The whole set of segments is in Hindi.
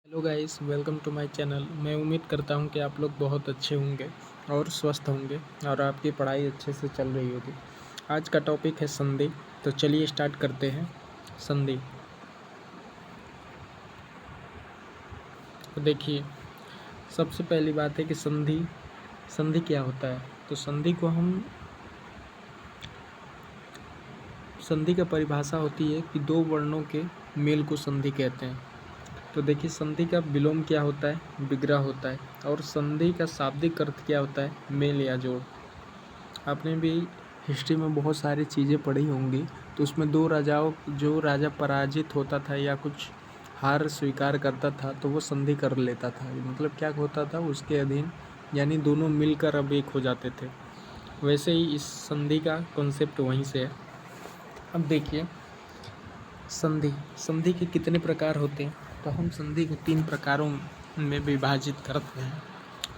Hello guys, welcome to my channel. मैं उम्मीद करता हूं कि आप लोग बहुत अच्छे होंगे और स्वस्थ होंगे और आपकी पढ़ाई अच्छे से चल रही होगी। आज का टॉपिक है संधि। तो चलिए स्टार्ट करते हैं। संधि। तो देखिए, सबसे पहली बात है कि संधि संधि क्या होता है। तो संधि का परिभाषा होती है कि दो वर्णों के मेल को संधि कहते हैं। तो देखिए, संधि का विलोम क्या होता है, विग्रह होता है। और संधि का शाब्दिक अर्थ क्या होता है, मेल या जोड़। आपने भी हिस्ट्री में बहुत सारी चीज़ें पढ़ी होंगी। तो उसमें दो राजाओं, जो राजा पराजित होता था या कुछ हार स्वीकार करता था, तो वो संधि कर लेता था। मतलब क्या होता था, उसके अधीन, यानी दोनों मिलकर अब एक हो जाते थे। वैसे ही इस संधि का कॉन्सेप्ट वहीं से है। अब देखिए, संधि संधि के कितने प्रकार होते हैं। तो हम संधि को 3 प्रकारों में विभाजित करते हैं।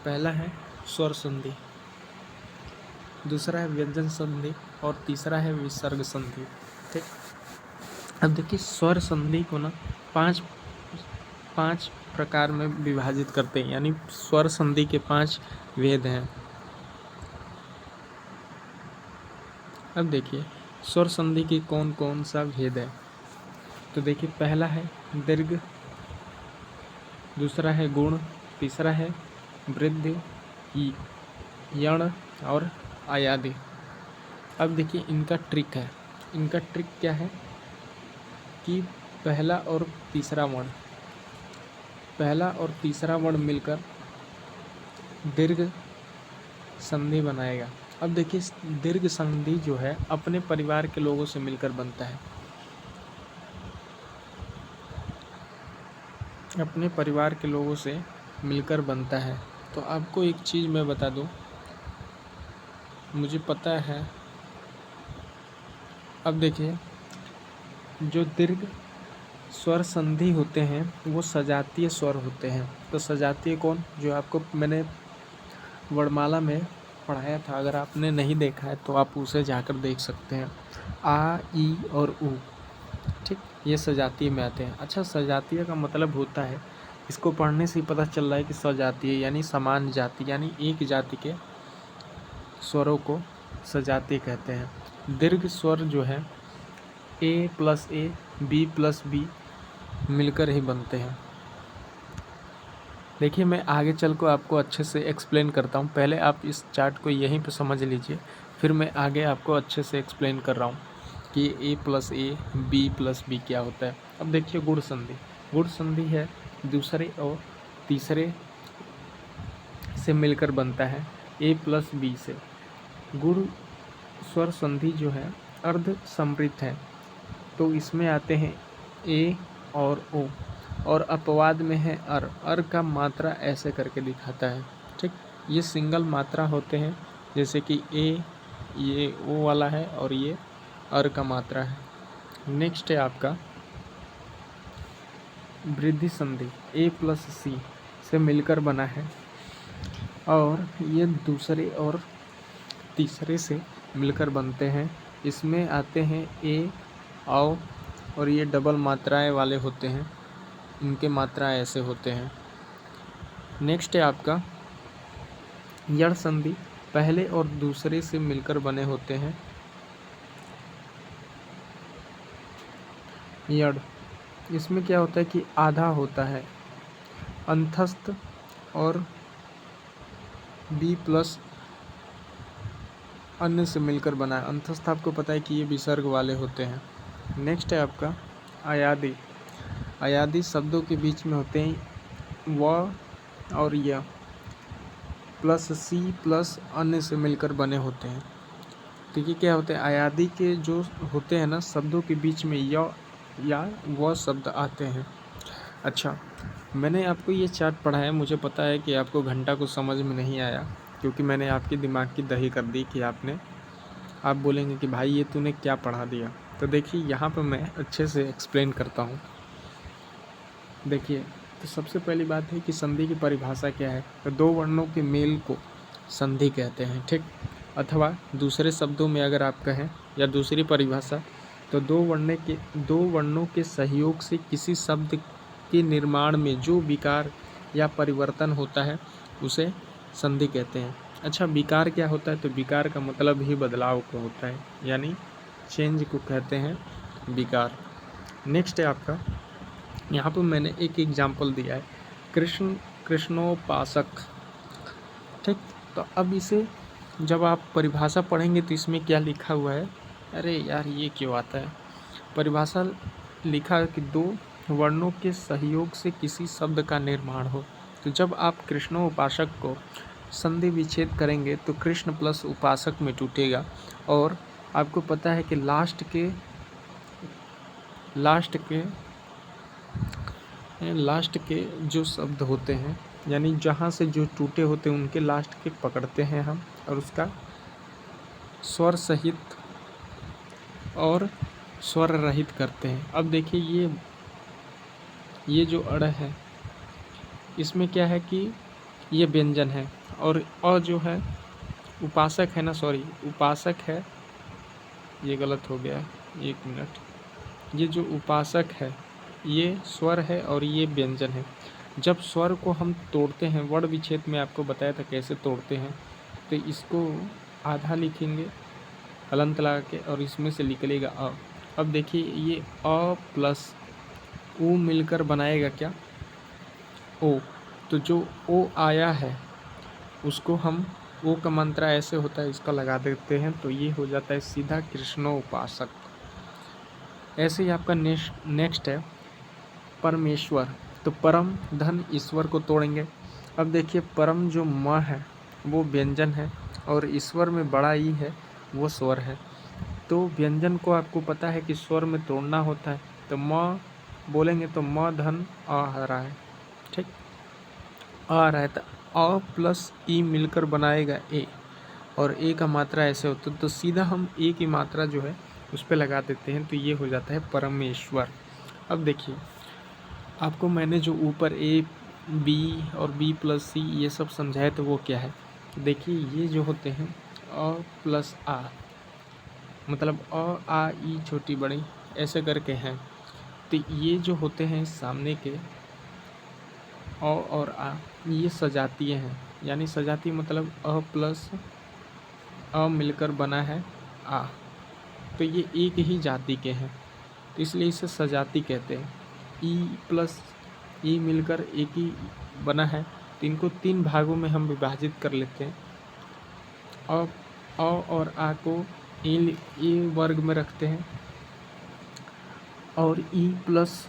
पहला है स्वर संधि, दूसरा है व्यंजन संधि और तीसरा है विसर्ग संधि। ठीक। अब देखिए, स्वर संधि को ना पांच पांच प्रकार में विभाजित करते हैं, यानी स्वर संधि के 5 भेद हैं। अब देखिए, स्वर संधि के कौन कौन सा भेद है। तो देखिए, पहला है दीर्घ, दूसरा है गुण, तीसरा है वृद्धि, यण और आयादी। अब देखिए, इनका ट्रिक क्या है कि पहला और तीसरा वर्ण मिलकर दीर्घ संधि बनाएगा। अब देखिए, दीर्घ संधि जो है अपने परिवार के लोगों से मिलकर बनता है। अपने परिवार के लोगों से मिलकर बनता है। तो आपको एक चीज़ मैं बता दूं, मुझे पता है। अब देखिए, जो दीर्घ स्वर संधि होते हैं वो सजातीय स्वर होते हैं। तो सजातीय कौन, जो आपको मैंने वर्णमाला में पढ़ाया था। अगर आपने नहीं देखा है तो आप उसे जाकर देख सकते हैं। आ, ई और उ। ठीक, ये सजातीय में आते हैं। अच्छा, सजातीय का मतलब होता है, इसको पढ़ने से ही पता चल रहा है कि सजातीय यानी समान जाति, यानी एक जाति के स्वरों को सजातीय कहते हैं। दीर्घ स्वर जो है ए प्लस ए, बी प्लस बी मिलकर ही बनते हैं। देखिए, मैं आगे चल कर आपको अच्छे से एक्सप्लेन करता हूँ। पहले आप इस चार्ट को यहीं पे समझ लीजिए, फिर मैं आगे आपको अच्छे से एक्सप्लेन कर रहा हूँ कि ए प्लस ए, बी प्लस बी क्या होता है। अब देखिए, गुण संधि है दूसरे और तीसरे से मिलकर बनता है ए प्लस बी से। गुण स्वर संधि जो है अर्ध समृद्ध है। तो इसमें आते हैं ए और ओ, और अपवाद में है अर का मात्रा ऐसे करके दिखाता है। ठीक, ये सिंगल मात्रा होते हैं, जैसे कि ए, ये ओ वाला है और ये अर का मात्रा है। नेक्स्ट है आपका वृद्धि संधि, ए प्लस सी से मिलकर बना है, और ये दूसरे और तीसरे से मिलकर बनते हैं। इसमें आते हैं ए, औ, और ये डबल मात्राएं वाले होते हैं, इनके मात्रा ऐसे होते हैं। नेक्स्ट है आपका यण संधि, पहले और दूसरे से मिलकर बने होते हैं। यण, इसमें क्या होता है कि आधा होता है। अंतस्थ और बी प्लस अन्य से मिलकर बना है। अंतस्थ आपको पता है कि ये विसर्ग वाले होते हैं। नेक्स्ट है आपका अयादि। अयादि शब्दों के बीच में होते हैं व और य प्लस सी प्लस अन्य से मिलकर बने होते हैं। देखिए, क्या होते हैं, अयादि के जो होते हैं ना, शब्दों के बीच में य या व शब्द आते हैं। अच्छा, मैंने आपको ये चार्ट पढ़ाया, मुझे पता है कि आपको घंटा को समझ में नहीं आया, क्योंकि मैंने आपके दिमाग की दही कर दी कि आप बोलेंगे कि भाई ये तूने क्या पढ़ा दिया। तो देखिए, यहाँ पर मैं अच्छे से एक्सप्लेन करता हूँ। देखिए, तो सबसे पहली बात है कि संधि की परिभाषा क्या है। तो दो वर्णों के मेल को संधि कहते हैं। ठीक, अथवा दूसरे शब्दों में अगर आप कहें या दूसरी परिभाषा, तो दो वर्णों के सहयोग से किसी शब्द के निर्माण में जो विकार या परिवर्तन होता है उसे संधि कहते हैं। अच्छा, विकार क्या होता है? तो विकार का मतलब ही बदलाव को होता है, यानी चेंज को कहते हैं विकार। नेक्स्ट है आपका, यहाँ पर मैंने एक एग्जाम्पल दिया है, कृष्णोपासक। ठीक, तो अब इसे जब आप परिभाषा पढ़ेंगे तो इसमें क्या लिखा हुआ है, अरे यार ये क्यों आता है, परिभाषा लिखा है कि दो वर्णों के सहयोग से किसी शब्द का निर्माण हो। तो जब आप कृष्णोपासक को संधि विच्छेद करेंगे तो कृष्ण प्लस उपासक में टूटेगा, और आपको पता है कि लास्ट के जो शब्द होते हैं, यानी जहाँ से जो टूटे होते हैं उनके लास्ट के पकड़ते हैं हम और उसका स्वर सहित और स्वर रहित करते हैं। अब देखिए ये जो अड़ है इसमें क्या है कि ये व्यंजन है, और अ जो है उपासक है ना, सॉरी उपासक है, ये गलत हो गया है, 1 मिनट। ये जो उपासक है ये स्वर है और ये व्यंजन है। जब स्वर को हम तोड़ते हैं, वर्ण विच्छेद में आपको बताया था कैसे तोड़ते हैं, तो इसको आधा लिखेंगे हलंत लगा के और इसमें से निकलेगा अ। अब देखिए ये अ प्लस उ मिलकर बनाएगा क्या, ओ। तो जो ओ आया है उसको हम ओ का मंत्रा ऐसे होता है, इसका लगा देते हैं तो ये हो जाता है सीधा कृष्णोपासक। ऐसे ही आपका नेक्स्ट है परमेश्वर। तो परम धन ईश्वर को तोड़ेंगे। अब देखिए परम जो म है वो व्यंजन है और ईश्वर में बड़ा ई है वो स्वर है। तो व्यंजन को आपको पता है कि स्वर में तोड़ना होता है, तो म बोलेंगे तो म धन आ रहा है, ठीक, आ रहा है, तो अ प्लस ई मिलकर बनाएगा ए, और ए का मात्रा ऐसे होता है तो सीधा हम ए की मात्रा जो है उस पर लगा देते हैं, तो ये हो जाता है परमेश्वर। अब देखिए आपको मैंने जो ऊपर ए बी और बी प्लस सी ये सब समझाया तो वो क्या है, देखिए ये जो होते हैं अ प्लस आ, मतलब अ आ ई छोटी बड़ी ऐसे करके हैं, तो ये जो होते हैं सामने के अ और आ ये सजातीय हैं, यानी सजातीय मतलब अ प्लस अ मिलकर बना है आ, तो ये एक ही जाति के हैं तो इसलिए इसे सजाती कहते हैं। ई प्लस ई मिलकर एक ही बना है तो इनको 3 भागों में हम विभाजित कर लेते हैं। अ और आ को ए वर्ग में रखते हैं और ई प्लस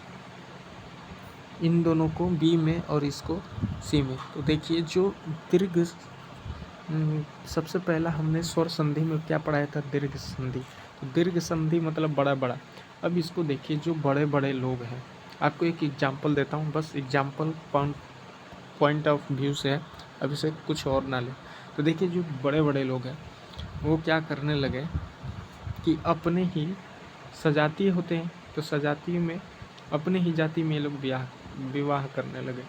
इन दोनों को बी में और इसको सी में। तो देखिए जो दीर्घ सबसे पहला हमने स्वर संधि में क्या पढ़ाया था, दीर्घ संधि। तो दीर्घ संधि मतलब बड़ा बड़ा। अब इसको देखिए जो बड़े बड़े लोग हैं, आपको एक एग्जांपल देता हूँ, बस एग्जांपल पॉइंट ऑफ व्यू से है, अब इसे कुछ और ना ले। तो देखिए जो बड़े बड़े लोग हैं वो क्या करने लगे कि अपने ही सजातीय होते हैं तो सजातीय में अपने ही जाति में ये लोग विवाह करने लगे।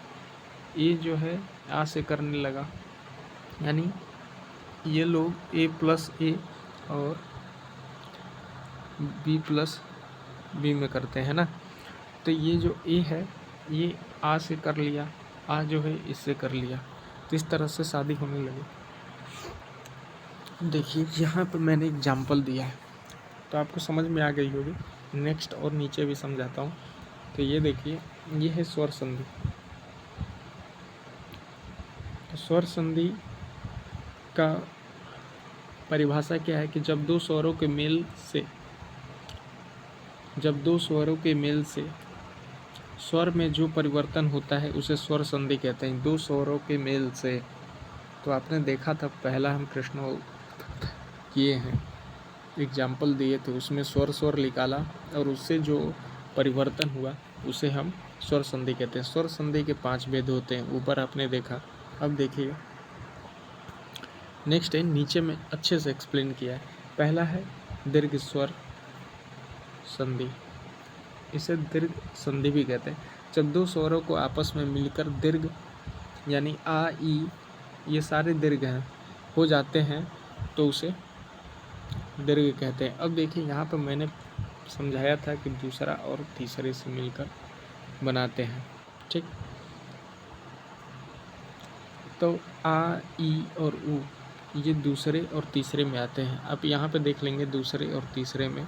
ये जो है आ से करने लगा, यानी ये लोग ए प्लस ए और बी प्लस बी में करते हैं ना, तो ये जो ए है ये आ से कर लिया, आ जो है इससे कर लिया, तो इस तरह से शादी होने लगी। देखिए यहाँ पर मैंने एग्जाम्पल दिया है तो आपको समझ में आ गई होगी। नेक्स्ट और नीचे भी समझाता हूँ। तो ये देखिए ये है स्वर संधि। तो स्वर संधि का परिभाषा क्या है कि जब दो स्वरों के मेल से स्वर में जो परिवर्तन होता है उसे स्वर संधि कहते हैं। दो स्वरों के मेल से, तो आपने देखा था पहला हम कृष्ण किए हैं, एग्जाम्पल दिए थे, उसमें स्वर निकाला और उससे जो परिवर्तन हुआ उसे हम स्वर संधि कहते हैं। स्वर संधि के 5 भेद होते हैं, ऊपर आपने देखा। अब देखिए नेक्स्ट है, नीचे में अच्छे से एक्सप्लेन किया है। पहला है दीर्घ स्वर संधि, इसे दीर्घ संधि भी कहते हैं। जब दो स्वरों को आपस में मिलकर दीर्घ यानी आ ई ये सारे दीर्घ हैं हो जाते हैं तो उसे दीर्घ कहते हैं। अब देखिए यहाँ पर मैंने समझाया था कि दूसरा और तीसरे से मिलकर बनाते हैं। ठीक। तो आ, ई और ऊ ये दूसरे और तीसरे में आते हैं। अब यहाँ पे देख लेंगे दूसरे और तीसरे में,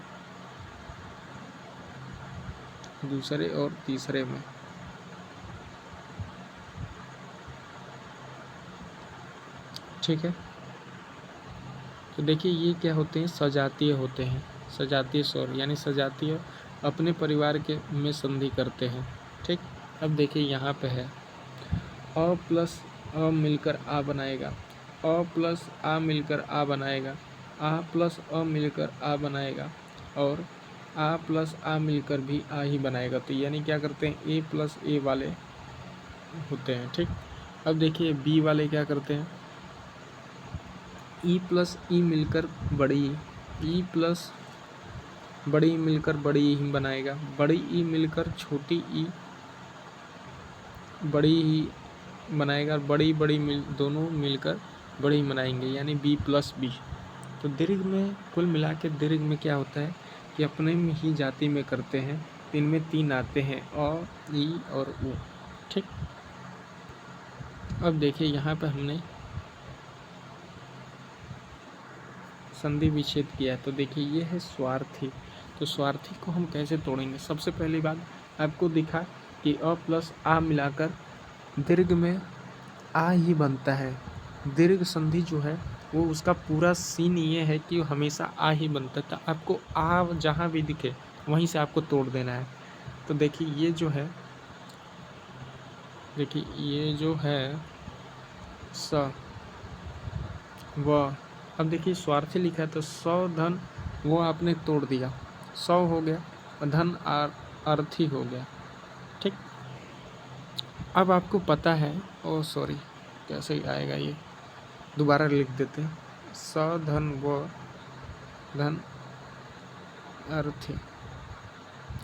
दूसरे और तीसरे में। ठीक है, तो देखिए ये क्या होते हैं, सजातीय होते हैं। सजातीय स्वर यानी सजातीय अपने परिवार के में संधि करते हैं। ठीक। अब देखिए यहाँ पे है अ प्लस अ मिलकर आ बनाएगा, अ प्लस आ मिलकर आ बनाएगा, आ प्लस अ मिलकर आ बनाएगा, और आ प्लस आ मिलकर भी आ ही बनाएगा। तो यानी क्या करते हैं, ए प्लस ए वाले होते हैं। ठीक। अब देखिए बी वाले क्या करते हैं, ई प्लस ई मिलकर बड़ी ई प्लस बड़ी मिलकर बड़ी ही बनाएगा, बड़ी ई मिलकर छोटी ई बड़ी ही बनाएगा, बड़ी बड़ी दोनों मिलकर बड़ी बनाएंगे, यानी बी प्लस बी। तो दीर्घ में कुल मिला के दीर्घ में क्या होता है कि अपने में ही जाति में करते हैं। इनमें तीन आते हैं, अ, ई और उ। ठीक। अब देखिए यहाँ पे हमने संधि विच्छेद किया है। तो देखिए ये है स्वार्थी। तो स्वार्थी को हम कैसे तोड़ेंगे, सबसे पहली बात आपको दिखा कि अ प्लस आ मिलाकर दीर्घ में आ ही बनता है। दीर्घ संधि जो है वो उसका पूरा सीन ये है कि हमेशा आ ही बनता है। तो आपको आ जहाँ भी दिखे वहीं से आपको तोड़ देना है। तो देखिए ये जो है, देखिए ये जो है स व, अब देखिए स्वार्थी लिखा है तो सौ धन वो आपने तोड़ दिया, 100 हो गया और धन अर्थी हो गया। ठीक। अब आपको पता है, ओ सॉरी कैसे आएगा ये, दोबारा लिख देते हैं, 100 धन वो धन अर्थी।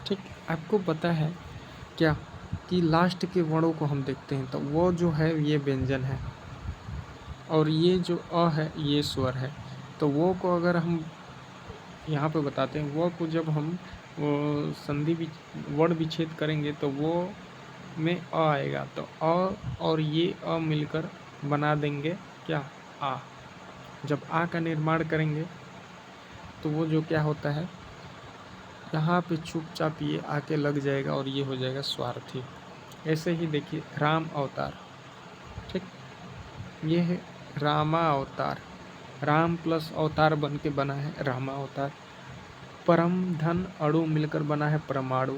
ठीक। आपको पता है क्या कि लास्ट के वर्णों को हम देखते हैं तो वो जो है ये व्यंजन है और ये जो अ है ये स्वर है। तो वो को अगर हम यहाँ पे बताते हैं, वो को जब हम वो संधि वर्ण विच्छेद करेंगे तो वो में अ आएगा। तो अ और ये अ मिलकर बना देंगे क्या, आ। जब आ का निर्माण करेंगे तो वो जो क्या होता है, यहाँ पे चुपचाप ये आके लग जाएगा और ये हो जाएगा स्वार्थी। ऐसे ही देखिए राम अवतार। ठीक। ये है रामा अवतार, राम प्लस अवतार बन के बना है रामा अवतार। परम धन अणु मिलकर बना है परमाणु।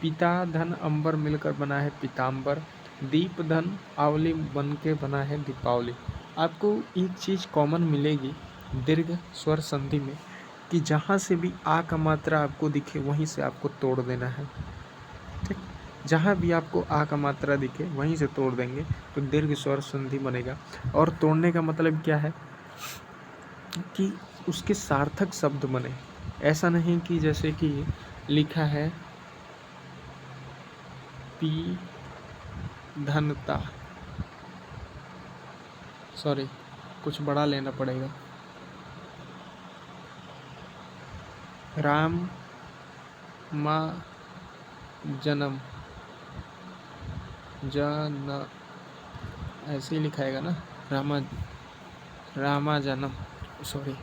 पिता धन अंबर मिलकर बना है पीताम्बर। दीप धन आवली बन के बना है दीपावली। आपको एक चीज़ कॉमन मिलेगी दीर्घ स्वर संधि में कि जहाँ से भी आ का मात्रा आपको दिखे वहीं से आपको तोड़ देना है। ठीक। जहाँ भी आपको आ का मात्रा दिखे वहीं से तोड़ देंगे तो दीर्घ स्वर संधि बनेगा। और तोड़ने का मतलब क्या है कि उसके सार्थक शब्द बने। ऐसा नहीं कि जैसे कि लिखा है पी धनता, सॉरी कुछ बड़ा लेना पड़ेगा, राम माँ जन्म जन, ऐसे ही लिखाएगा ना, रामा जन्म, सॉरी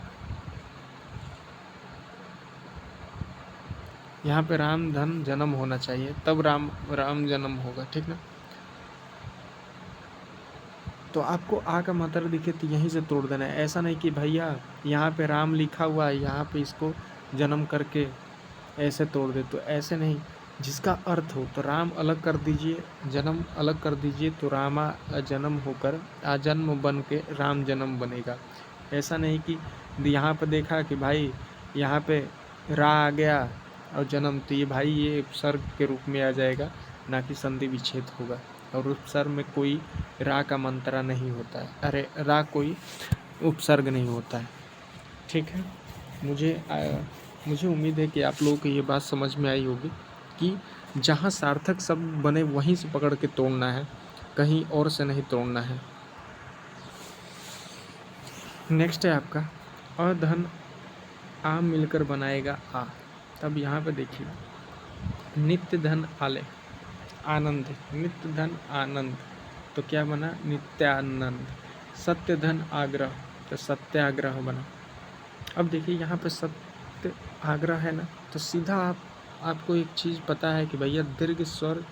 यहाँ पे राम धन जन्म होना चाहिए तब राम जन्म होगा। ठीक ना। तो आपको आ का मात्रा दिखे तो यहीं से तोड़ देना है। ऐसा नहीं कि भैया यहाँ पे राम लिखा हुआ है यहाँ पे इसको जन्म करके ऐसे तोड़ दे, तो ऐसे नहीं। जिसका अर्थ हो तो राम अलग कर दीजिए, जन्म अलग कर दीजिए, तो रामा जन्म होकर आजन्म बन के राम जन्म बनेगा। ऐसा नहीं कि यहाँ पे देखा कि भाई यहाँ पे रा आ गया और जन्म, तो ये भाई ये उपसर्ग के रूप में आ जाएगा, ना कि संधि विच्छेद होगा। और उपसर्ग में कोई रा का मंत्रा नहीं होता है, अरे रा कोई उपसर्ग नहीं होता है। ठीक है। मुझे उम्मीद है कि आप लोगों को ये बात समझ में आई होगी कि जहाँ सार्थक शब्द बने वहीं से पकड़ के तोड़ना है, कहीं और से नहीं तोड़ना है। नेक्स्ट है आपका अधन आ मिलकर बनाएगा आ। तब यहाँ पे देखिए नित्य धन आले, आनंद, नित्य धन आनंद, तो क्या बना नित्यानंद। सत्य धन आग्रह, तो सत्याग्रह बना। अब देखिए यहाँ पे सत्य आग्रह है ना, तो सीधा आपको एक चीज़ पता है कि भैया दीर्घ स्वर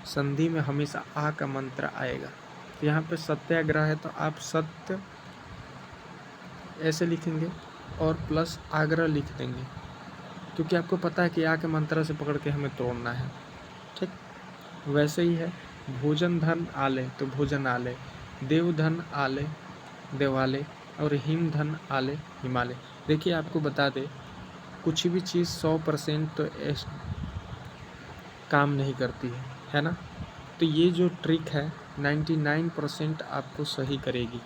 संधि में हमेशा आ का मंत्र आएगा। तो यहाँ पे सत्याग्रह है तो आप सत्य ऐसे लिखेंगे और प्लस आग्रह लिख देंगे, क्योंकि आपको पता है कि आ के मंत्र से पकड़ के हमें तोड़ना है। ठीक वैसे ही है भोजन धन आले, तो भोजन आले, देव धन आले देवालय, और हिम धन आले हिमालय। देखिए आपको बता दे कुछ भी चीज़ 100% तो काम नहीं करती है ना। तो ये जो ट्रिक है 99% आपको सही करेगी।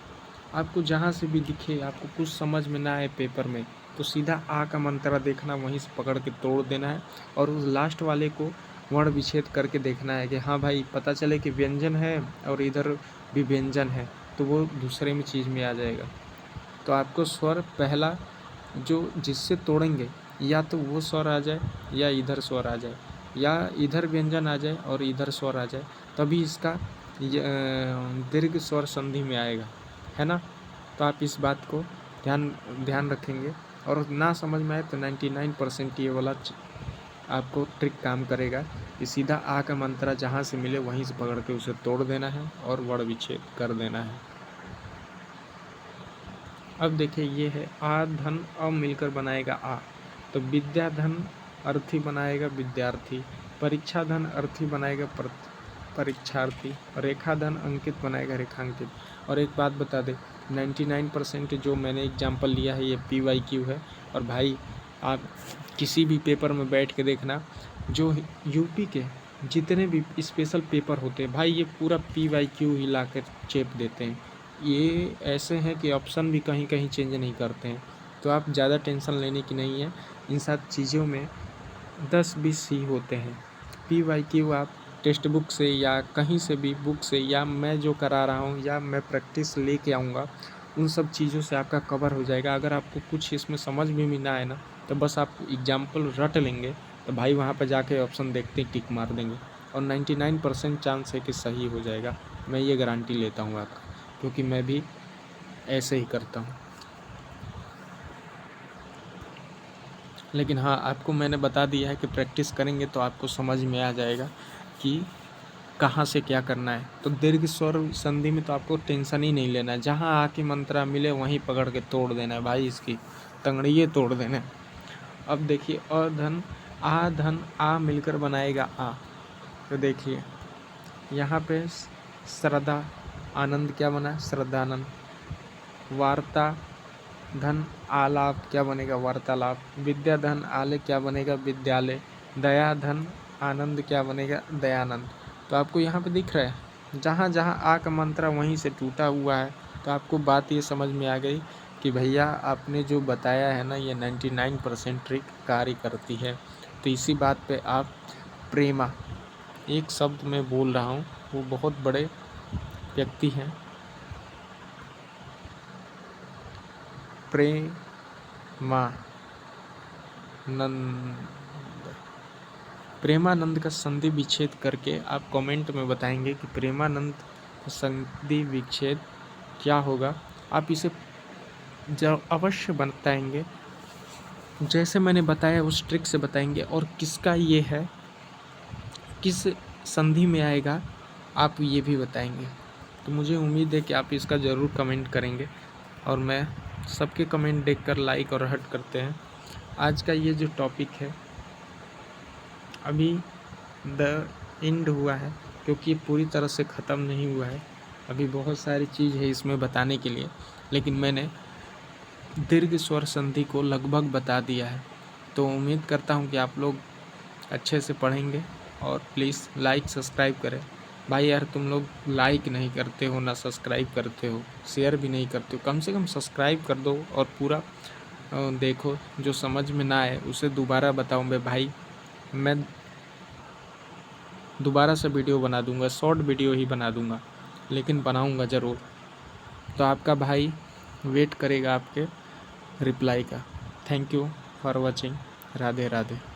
आपको जहाँ से भी दिखे, आपको कुछ समझ में ना आए पेपर में, तो सीधा आ का मंत्रा देखना, वहीं से पकड़ के तोड़ देना है और उस लास्ट वाले को वर्ण विच्छेद करके देखना है कि हाँ भाई पता चले कि व्यंजन है और इधर भी व्यंजन है, तो वो दूसरे में चीज़ में आ जाएगा। तो आपको स्वर पहला जो जिससे तोड़ेंगे या तो वो स्वर आ जाए या इधर स्वर आ जाए या इधर व्यंजन आ जाए और इधर स्वर आ जाए, तभी इसका दीर्घ स्वर संधि में आएगा, है ना। तो आप इस बात को ध्यान रखेंगे और ना समझ में आए तो 99% ये वाला आपको ट्रिक काम करेगा कि सीधा आ का मंत्रा जहाँ से मिले वहीं से पकड़ के उसे तोड़ देना है और वर्ण विच्छेद कर देना है। अब देखिए ये है आ धन अ मिलकर बनाएगा आ, तो विद्या धन अर्थी बनाएगा विद्यार्थी, परीक्षा धन अर्थी बनाएगा परीक्षार्थी, रेखा धन अंकित बनाएगा रेखांकित। और एक बात बता दे 99% जो मैंने एग्जाम्पल लिया है ये PYQ है। और भाई आप किसी भी पेपर में बैठ के देखना, जो यूपी के जितने भी स्पेशल पेपर होते हैं भाई ये पूरा PYQ ही ला कर चेप देते हैं। ये ऐसे हैं कि ऑप्शन भी कहीं कहीं चेंज नहीं करते हैं। तो आप ज़्यादा टेंशन लेने की नहीं है, इन सब चीज़ों में 10-20 ही होते हैं। PYQ आप टेक्स्ट बुक से या कहीं से भी बुक से या मैं जो करा रहा हूँ या मैं प्रैक्टिस लेके आऊँगा, उन सब चीज़ों से आपका कवर हो जाएगा। अगर आपको कुछ इसमें समझ में ना आए ना, तो बस आप एग्जाम्पल रट लेंगे, तो भाई वहाँ पर जाके ऑप्शन देखते ही टिक मार देंगे और 99% चांस है कि सही हो जाएगा। मैं ये गारंटी लेता हूँ आपका, क्योंकि मैं भी ऐसे ही करता हूँ। लेकिन हाँ आपको मैंने बता दिया है कि प्रैक्टिस करेंगे तो आपको समझ में आ जाएगा कि कहाँ से क्या करना है। तो दीर्घ स्वर संधि में तो आपको टेंशन ही नहीं लेना है, जहाँ आ की मंत्रा मिले वहीं पकड़ के तोड़ देना है भाई, इसकी तंगड़िए तोड़ देना है। अब देखिए आ धन आ मिलकर बनाएगा आ, तो देखिए यहाँ पे श्रद्धा आनंद क्या बना श्रद्धानंद, वार्ता धन आलाप क्या बनेगा वार्तालाप, विद्या धन आले क्या बनेगा विद्यालय, दया धन आनंद क्या बनेगा दयानंद। तो आपको यहाँ पे दिख रहा है जहाँ जहाँ आ का मंत्रा वहीं से टूटा हुआ है। तो आपको बात ये समझ में आ गई कि भैया आपने जो बताया है ना ये 99% ट्रिक कार्य करती है। तो इसी बात पे आप प्रेमा, एक शब्द मैं बोल रहा हूँ, वो बहुत बड़े व्यक्ति हैं, प्रेमानंद का संधि विच्छेद करके आप कमेंट में बताएंगे कि प्रेमानंद का संधि विच्छेद क्या होगा। आप इसे अवश्य बताएंगे, जैसे मैंने बताया उस ट्रिक से बताएंगे। और किसका ये है, किस संधि में आएगा, आप ये भी बताएंगे। तो मुझे उम्मीद है कि आप इसका ज़रूर कमेंट करेंगे और मैं सबके कमेंट देखकर लाइक और हर्ट करते हैं। आज का ये जो टॉपिक है अभी द एंड हुआ है, क्योंकि ये पूरी तरह से ख़त्म नहीं हुआ है, अभी बहुत सारी चीज़ है इसमें बताने के लिए, लेकिन मैंने दीर्घ स्वर संधि को लगभग बता दिया है। तो उम्मीद करता हूँ कि आप लोग अच्छे से पढ़ेंगे और प्लीज़ लाइक सब्सक्राइब करें। भाई यार तुम लोग लाइक नहीं करते हो, ना सब्सक्राइब करते हो, शेयर भी नहीं करते हो, कम से कम सब्सक्राइब कर दो और पूरा देखो। जो समझ में ना आए उसे दोबारा बताऊँ भाई, मैं दोबारा से वीडियो बना दूंगा, शॉर्ट वीडियो ही बना दूंगा, लेकिन बनाऊंगा ज़रूर। तो आपका भाई वेट करेगा आपके रिप्लाई का। Thank you for watching. Radhe Radhe.